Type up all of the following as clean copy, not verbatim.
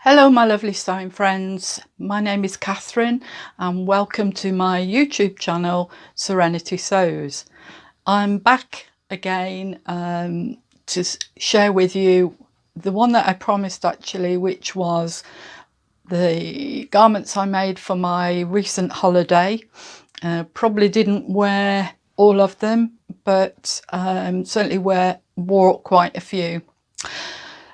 Hello my lovely sewing friends, my name is Catherine and welcome to my YouTube channel Serenity Sews. I'm back again to share with you the one that I promised actually, which was the garments I made for my recent holiday. Probably didn't wear all of them, but certainly wore quite a few.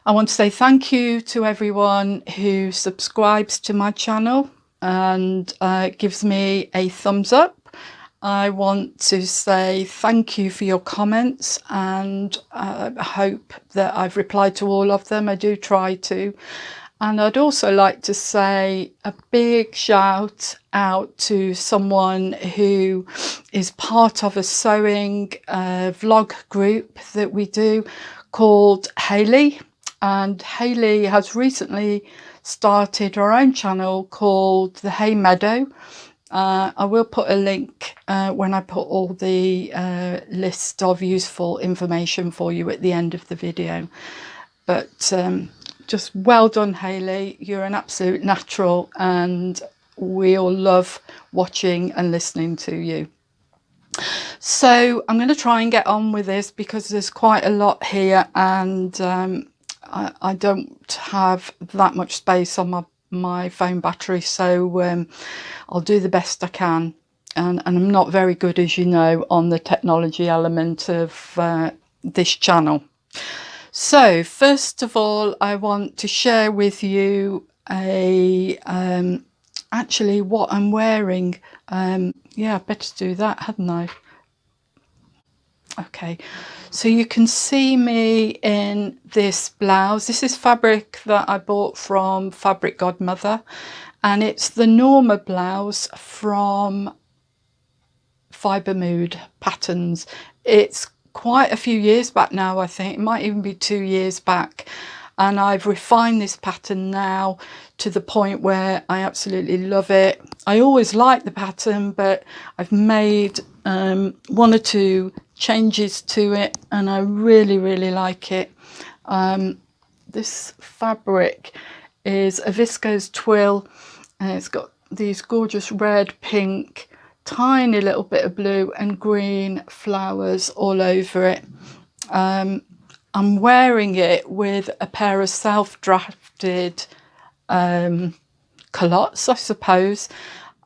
I want to say thank you to everyone who subscribes to my channel and gives me a thumbs up. I want to say thank you for your comments, and I hope that I've replied to all of them. I do try to. And I'd also like to say a big shout out to someone who is part of a sewing vlog group that we do called Hayley. And Hayley has recently started her own channel called the Haymeadow. I will put a link when I put all the list of useful information for you at the end of the video. But just well done, Hayley. You're an absolute natural and we all love watching and listening to you. So I'm going to try and get on with this because there's quite a lot here, and I don't have that much space on my phone battery, so I'll do the best I can. And I'm not very good, as you know, on the technology element of this channel. So first of all, I want to share with you actually what I'm wearing. Yeah, I better do that, hadn't I? Okay, so you can see me in this blouse. This is fabric that I bought from Fabric Godmother, and it's the Norma blouse from Fibre Mood Patterns. It's quite a few years back now, I think. It might even be 2 years back. And I've refined this pattern now to the point where I absolutely love it. I always liked the pattern, but I've made one or two changes to it and I really, really like it. This fabric is a viscose twill, and it's got these gorgeous red, pink, tiny little bit of blue and green flowers all over it. I'm wearing it with a pair of self-drafted culottes, I suppose,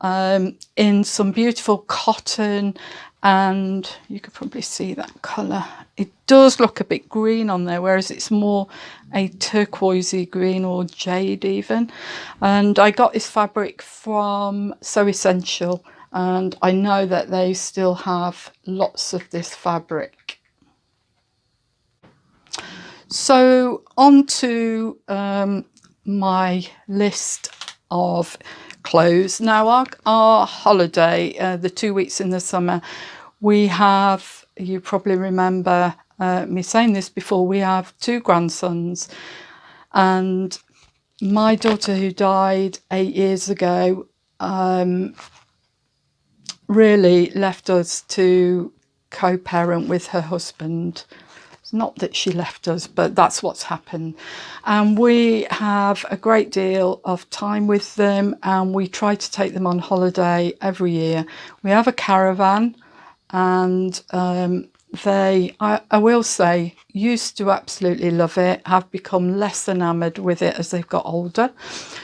in some beautiful cotton, and you could probably see that colour. It does look a bit green on there, whereas it's more a turquoisey green or jade even. And I got this fabric from So Essential, and I know that they still have lots of this fabric. So on to my list of clothes. Now our holiday, the 2 weeks in the summer, we have, you probably remember me saying this before, we have 2 grandsons, and my daughter, who died 8 years ago, really left us to co-parent with her husband. It's not that she left us, but that's what's happened. And we have a great deal of time with them, and we try to take them on holiday every year. We have a caravan, and I will say, used to absolutely love it, have become less enamoured with it as they've got older.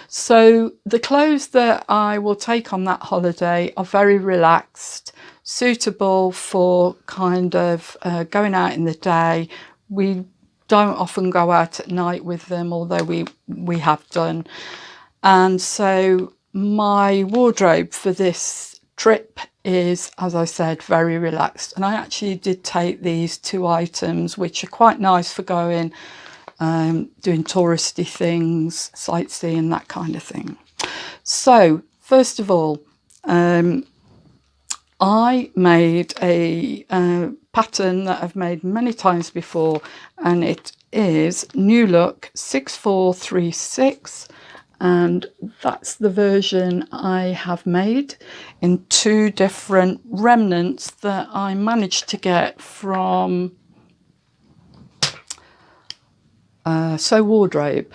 So the clothes that I will take on that holiday are very relaxed, suitable for kind of going out in the day. We don't often go out at night with them, although we have done. And so my wardrobe for this trip is, as I said, very relaxed. And I actually did take these 2 items, which are quite nice for going doing touristy things, sightseeing, that kind of thing. So first of all, I made a pattern that I've made many times before, and it is New Look 6436, and that's the version I have made in 2 different remnants that I managed to get from Sew Wardrobe.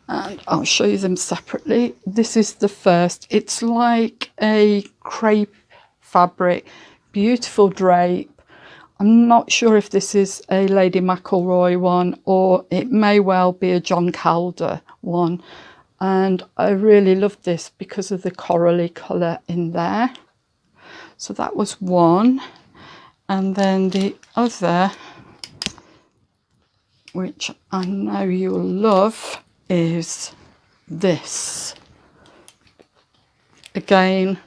and I'll show you them separately. This is the first. It's like a crepe fabric, beautiful drape. I'm not sure if this is a Lady McElroy one or it may well be a John Calder one, and I really love this because of the corally colour in there. So that was one, and then the other, which I know you'll love, is this. Again,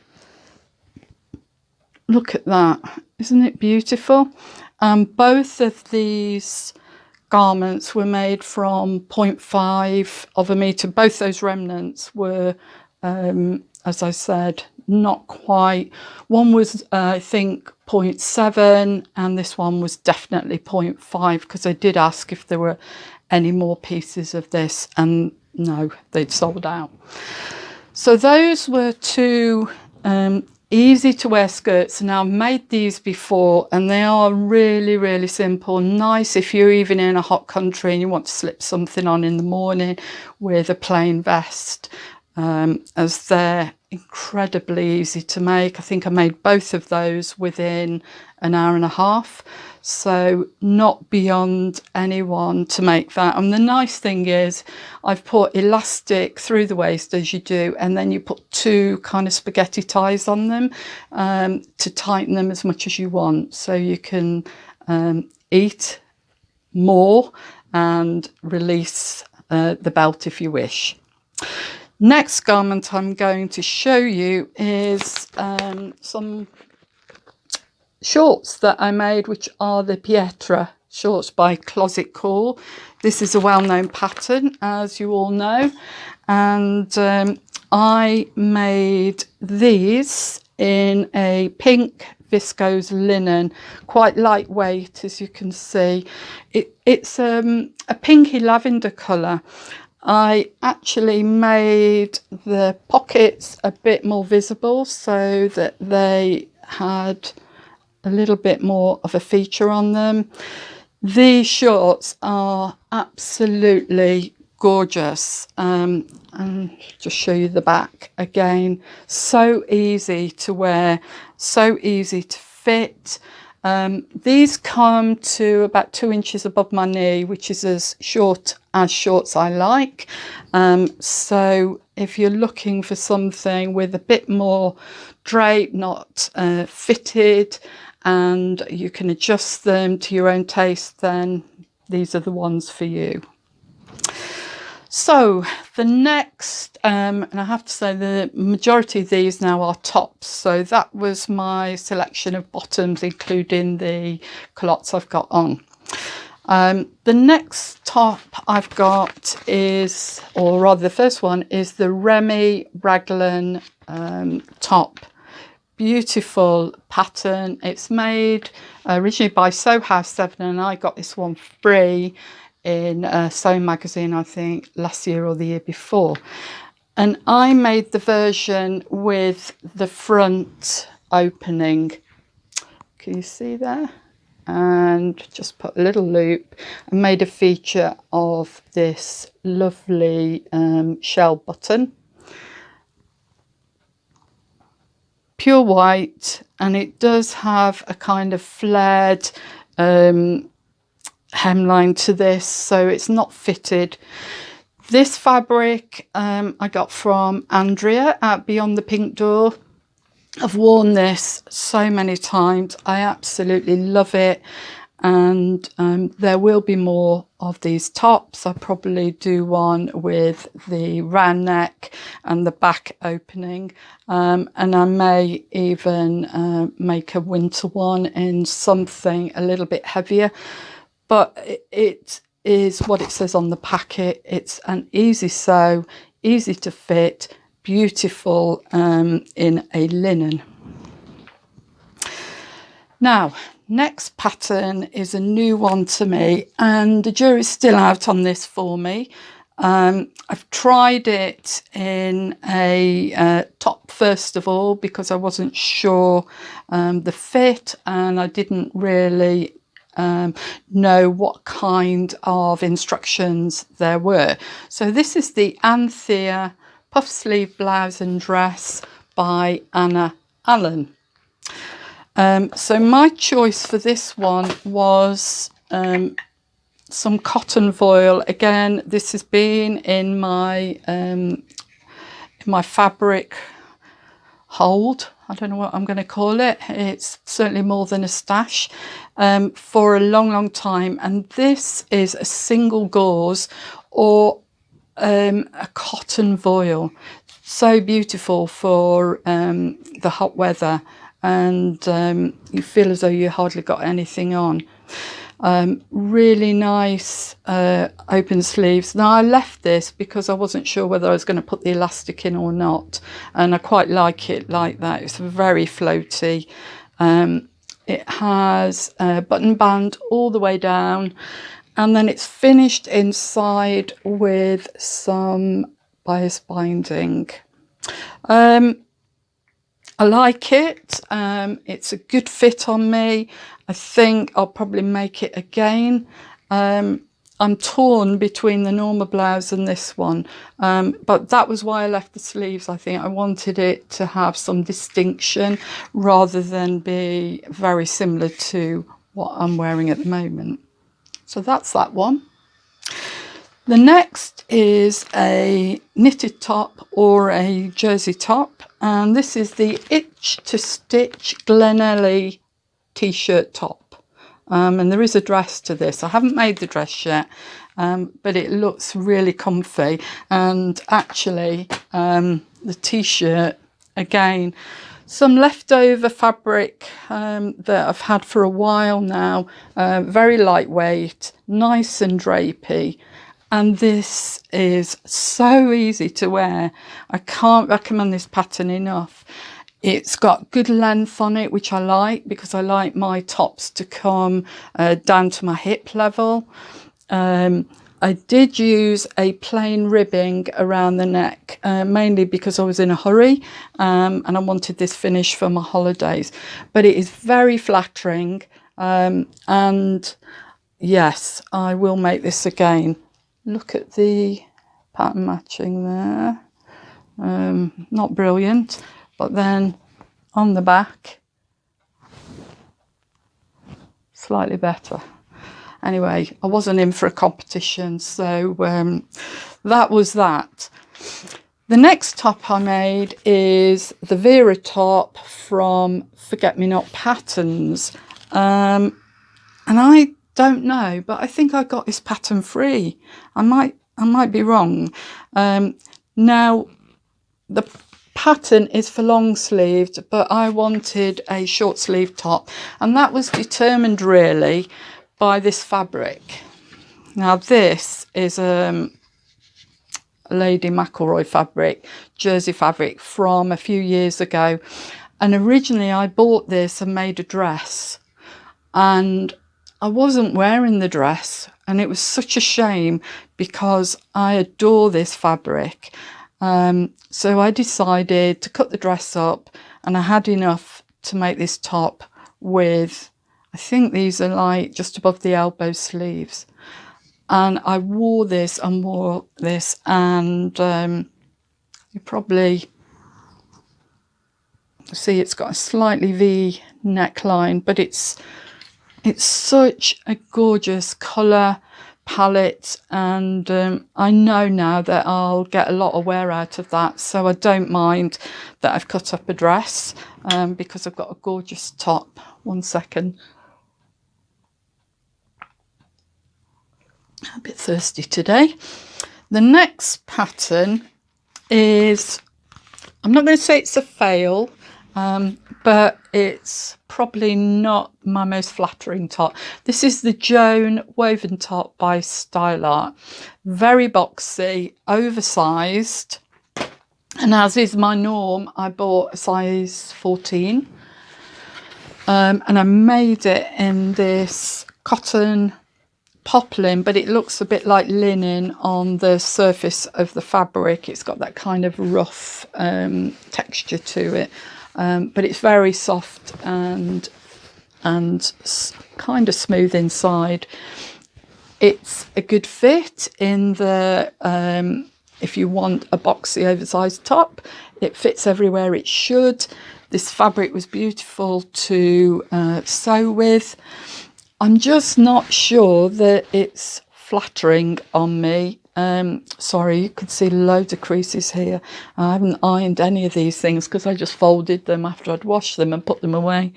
look at that, isn't it beautiful? Both of these garments were made from 0.5 of a metre. Both those remnants were, as I said, not quite. One was I think 0.7 and this one was definitely 0.5, because I did ask if there were any more pieces of this, and no, they'd sold out. So those were two easy to wear skirts, and I've made these before and they are really, really simple, nice if you're even in a hot country and you want to slip something on in the morning with a plain vest, as they're incredibly easy to make. I think I made both of those within an hour and a half, so not beyond anyone to make that. And the nice thing is I've put elastic through the waist as you do, and then you put two kind of spaghetti ties on them to tighten them as much as you want, so you can eat more and release the belt if you wish. Next garment I'm going to show you is some shorts that I made, which are the Pietra shorts by Closet Core. This is a well-known pattern, as you all know, and I made these in a pink viscose linen, quite lightweight, as you can see. It's a pinky lavender colour. I actually made the pockets a bit more visible so that they had a little bit more of a feature on them. These shorts are absolutely gorgeous, and just show you the back again. So easy to wear, so easy to fit. These come to about 2 inches above my knee, which is as short as shorts I like. So if you're looking for something with a bit more drape, not fitted, and you can adjust them to your own taste, then these are the ones for you. So the next, and I have to say the majority of these now are tops. So that was my selection of bottoms, including the culottes I've got on. The next top I've got is, or rather the first one, is the Remy Raglan top. Beautiful pattern. It's made originally by Sew House 7, and I got this one free in Sewing Magazine, I think last year or the year before. And I made the version with the front opening. Can you see there? And just put a little loop and made a feature of this lovely shell button. Pure white, and it does have a kind of flared hemline to this, so it's not fitted. This fabric I got from Anthea at Beyond the Pink Door. I've worn this so many times. I absolutely love it, and there will be more of these tops. I'll probably do one with the round neck and the back opening, and I may even make a winter one in something a little bit heavier, but it is what it says on the packet. It's an easy sew, easy to fit, beautiful in a linen. Now, next pattern is a new one to me, and the jury's still out on this for me. I've tried it in a top first of all because I wasn't sure the fit, and I didn't really know what kind of instructions there were. So this is the Anthea puff sleeve blouse and dress by Anna Allen. So my choice for this one was some cotton voile. Again, this has been in my fabric hold. I don't know what I'm going to call it. It's certainly more than a stash for a long time. And this is a single gauze or a cotton voile. So beautiful for the hot weather, and you feel as though you hardly got anything on. Really nice open sleeves. Now I left this because I wasn't sure whether I was going to put the elastic in or not, and I quite like it like that. It's very floaty. It has a button band all the way down, and then it's finished inside with some bias binding. I like it. It's a good fit on me. I think I'll probably make it again. I'm torn between the normal blouse and this one, but that was why I left the sleeves. I think I wanted it to have some distinction rather than be very similar to what I'm wearing at the moment. So that's that one. The next is a knitted top or a jersey top, and this is the Itch to Stitch Glenelly t-shirt top, and there is a dress to this. I haven't made the dress yet, but it looks really comfy. And actually the t-shirt, again, some leftover fabric that I've had for a while now, very lightweight, nice and drapey. And this is so easy to wear. I can't recommend this pattern enough. It's got good length on it, which I like because I like my tops to come down to my hip level. I did use a plain ribbing around the neck, mainly because I was in a hurry and I wanted this finish for my holidays. But it is very flattering, and yes, I will make this again. Look at the pattern matching there. Not brilliant, but then on the back, slightly better. Anyway, I wasn't in for a competition, so that was that. The next top I made is the Vera top from Forget Me Not Patterns. And I don't know, but I think I got this pattern free. I might be wrong. Now the pattern is for long sleeved, but I wanted a short sleeve top, and that was determined really by this fabric. Now this is Lady McElroy fabric, jersey fabric from a few years ago, and originally I bought this and made a dress, and I wasn't wearing the dress, and it was such a shame because I adore this fabric. So I decided to cut the dress up, and I had enough to make this top with, I think these are like just above the elbow sleeves. And I wore this and wore this, and you probably see it's got a slightly V neckline, but it's such a gorgeous colour palette, and I know now that I'll get a lot of wear out of that, so I don't mind that I've cut up a dress because I've got a gorgeous top. One second. A bit thirsty today. The next pattern is, I'm not going to say it's a fail, but it's probably not my most flattering top. This is the Joan woven top by Style Art. Very boxy, oversized, and as is my norm, I bought a size 14, and I made it in this cotton poplin, but it looks a bit like linen on the surface of the fabric. It's got that kind of rough texture to it, but it's very soft and and kind of smooth inside. It's a good fit in the if you want a boxy oversized top. It fits everywhere it should. This fabric was beautiful to sew with. I'm just not sure that it's flattering on me. Sorry, you could see loads of creases here. I haven't ironed any of these things because I just folded them after I'd washed them and put them away.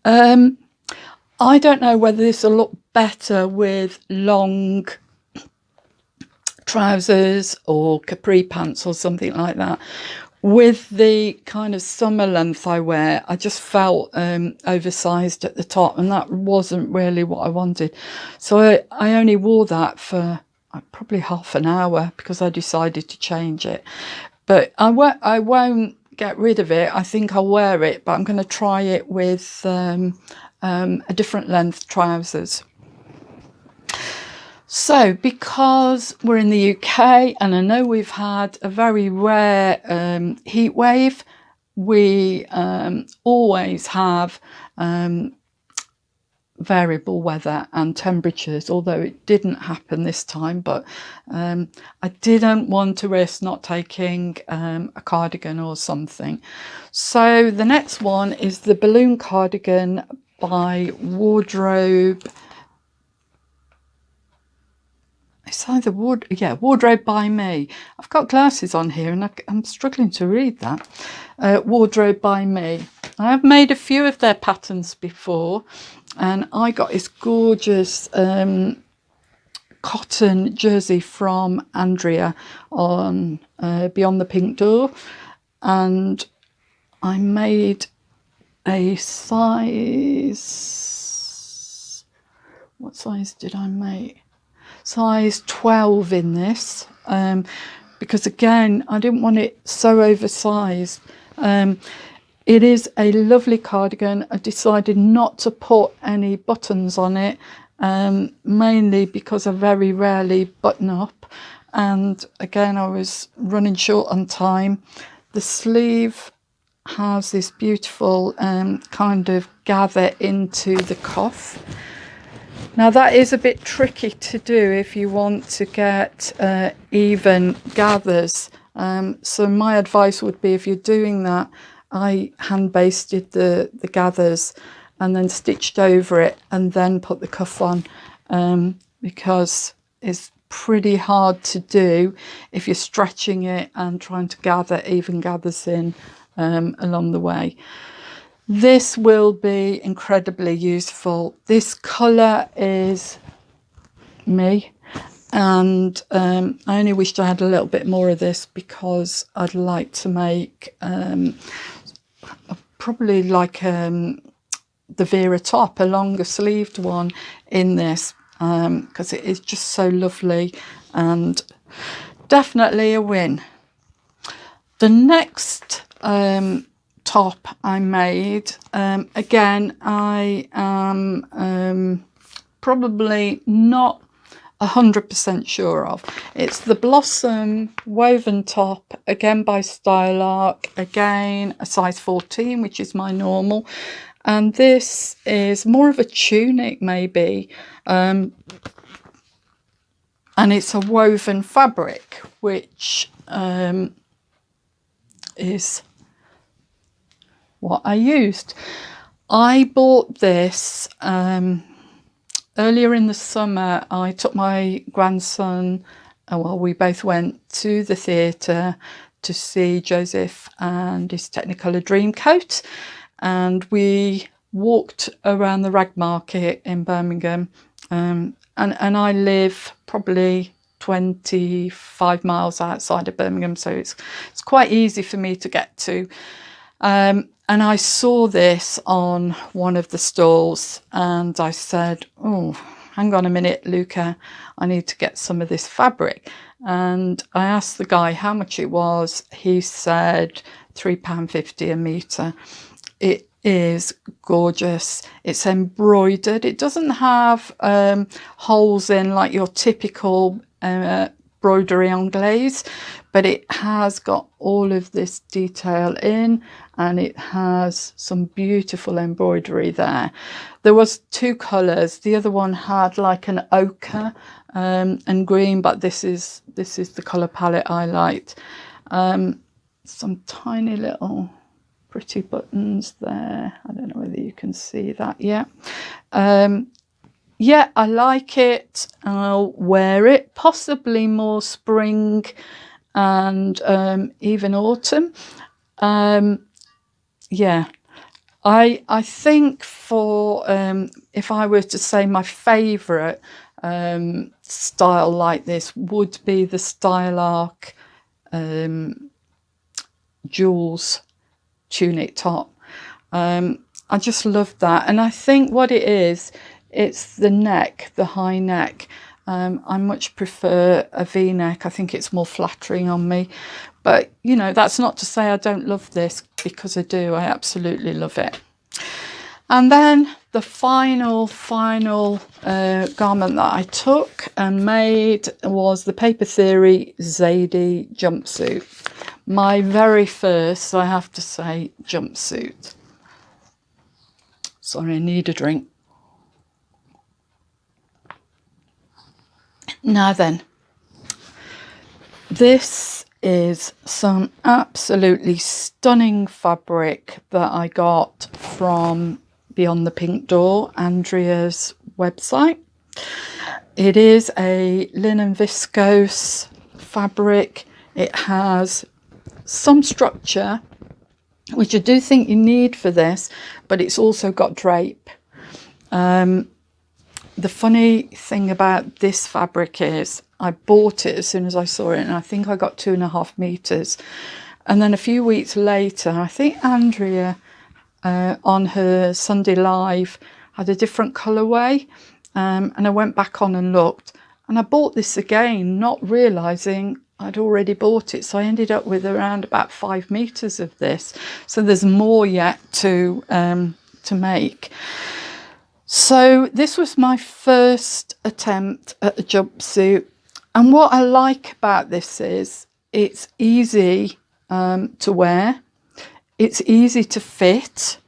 I don't know whether this will look better with long trousers or capri pants or something like that. With the kind of summer length I wear, I just felt oversized at the top, and that wasn't really what I wanted. So I only wore that for probably half an hour because I decided to change it. But I won't get rid of it. I think I'll wear it, but I'm going to try it with a different length trousers. So because we're in the UK and I know we've had a very rare heat wave, we always have variable weather and temperatures, although it didn't happen this time. But I didn't want to risk not taking a cardigan or something. So the next one is the balloon cardigan by Wardrobe. It's either Wardrobe by Me. I've got glasses on here and I'm struggling to read that. Wardrobe by Me. I've made a few of their patterns before, and I got this gorgeous cotton jersey from Anthea on Beyond the Pink Door, and I made a size, what size did I make? Size 12 in this, because again I didn't want it so oversized. It is a lovely cardigan. I decided not to put any buttons on it, mainly because I very rarely button up, and again I was running short on time. The sleeve has this beautiful kind of gather into the cuff. Now that is a bit tricky to do if you want to get even gathers. So my advice would be, if you're doing that, I hand basted the gathers and then stitched over it and then put the cuff on, because it's pretty hard to do if you're stretching it and trying to gather even gathers in along the way. This will be incredibly useful. This colour is me, and I only wished I had a little bit more of this because I'd like to make probably like the Vera top, a longer sleeved one in this, because it is just so lovely and definitely a win. The next top I made, again I am probably not 100% sure of. It's the Blossom woven top, again by Style Arc, again a size 14, which is my normal, and this is more of a tunic maybe, and it's a woven fabric, which is what I used. I bought this earlier in the summer. I took my grandson, well, we both went to the theatre to see Joseph and his Technicolor Dreamcoat, and we walked around the Rag Market in Birmingham, and I live probably 25 miles outside of Birmingham, so it's quite easy for me to get to. And I saw this on one of the stalls and I said, oh, hang on a minute, Luca, I need to get some of this fabric. And I asked the guy how much it was. He said £3.50 a metre. It is gorgeous. It's embroidered. It doesn't have holes in like your typical embroidery on glaze, but it has got all of this detail in, and it has some beautiful embroidery there. There was 2 colours. The other one had like an ochre and green, but this is the colour palette I liked. Some tiny little pretty buttons there. I don't know whether you can see that yet. Yeah, I like it. I'll wear it, possibly more spring and even autumn. Yeah, I think for if I were to say my favourite style like this would be the Style Arc Jewels tunic top. I just love that, and I think what it is, it's the neck, the high neck. I much prefer a V-neck. I think it's more flattering on me, but you know, that's not to say I don't love this, because I do. I absolutely love it. And then the final garment that I took and made was the Paper Theory Zadie jumpsuit. My very first, I have to say, jumpsuit. Sorry, I need a drink. Now then, this is some absolutely stunning fabric that I got from Beyond the Pink Door, Andrea's website. It is a linen viscose fabric. It has some structure, which I do think you need for this, but it's also got drape. The funny thing about this fabric is I bought it as soon as I saw it, and I think I got 2.5 meters. And then a few weeks later, I think Andrea on her Sunday Live had a different colourway, and I went back on and looked, and I bought this again, not realising I'd already bought it. So I ended up with around about 5 meters of this. So there's more yet to make. So this was my first attempt at a jumpsuit, and what I like about this is it's easy to wear, it's easy to fit.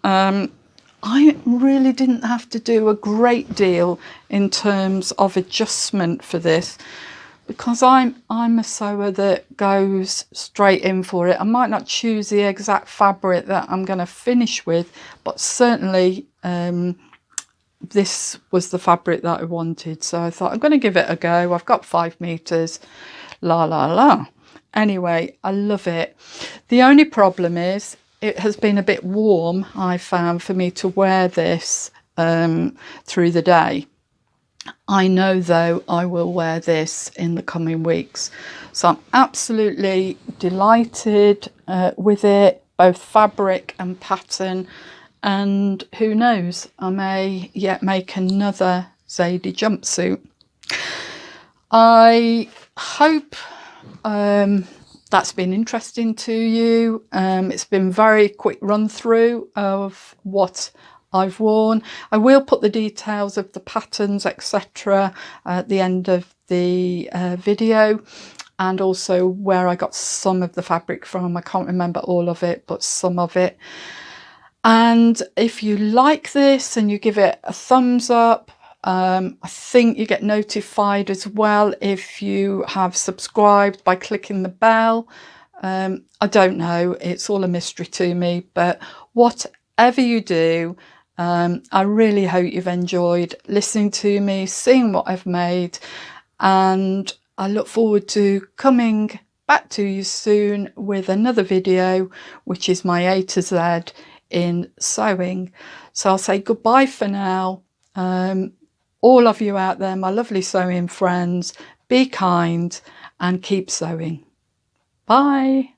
I really didn't have to do a great deal in terms of adjustment for this, because I'm a sewer that goes straight in for it. I might not choose the exact fabric that I'm going to finish with, but certainly this was the fabric that I wanted. So I thought, I'm going to give it a go. I've got 5 meters, la la la. Anyway, I love it. The only problem is it has been a bit warm, I found, for me to wear this through the day. I know, though, I will wear this in the coming weeks. So I'm absolutely delighted with it, both fabric and pattern. And who knows, I may yet make another Zadie jumpsuit. I hope that's been interesting to you. It's been a very quick run through of what I've worn. I will put the details of the patterns, etc. at the end of the video, and also where I got some of the fabric from. I can't remember all of it, but some of it. And if you like this and you give it a thumbs up, I think you get notified as well if you have subscribed by clicking the bell. I don't know, it's all a mystery to me, but whatever you do, I really hope you've enjoyed listening to me, seeing what I've made, and I look forward to coming back to you soon with another video, which is my A to Z in sewing. So I'll say goodbye for now. All of you out there, my lovely sewing friends, be kind and keep sewing. Bye.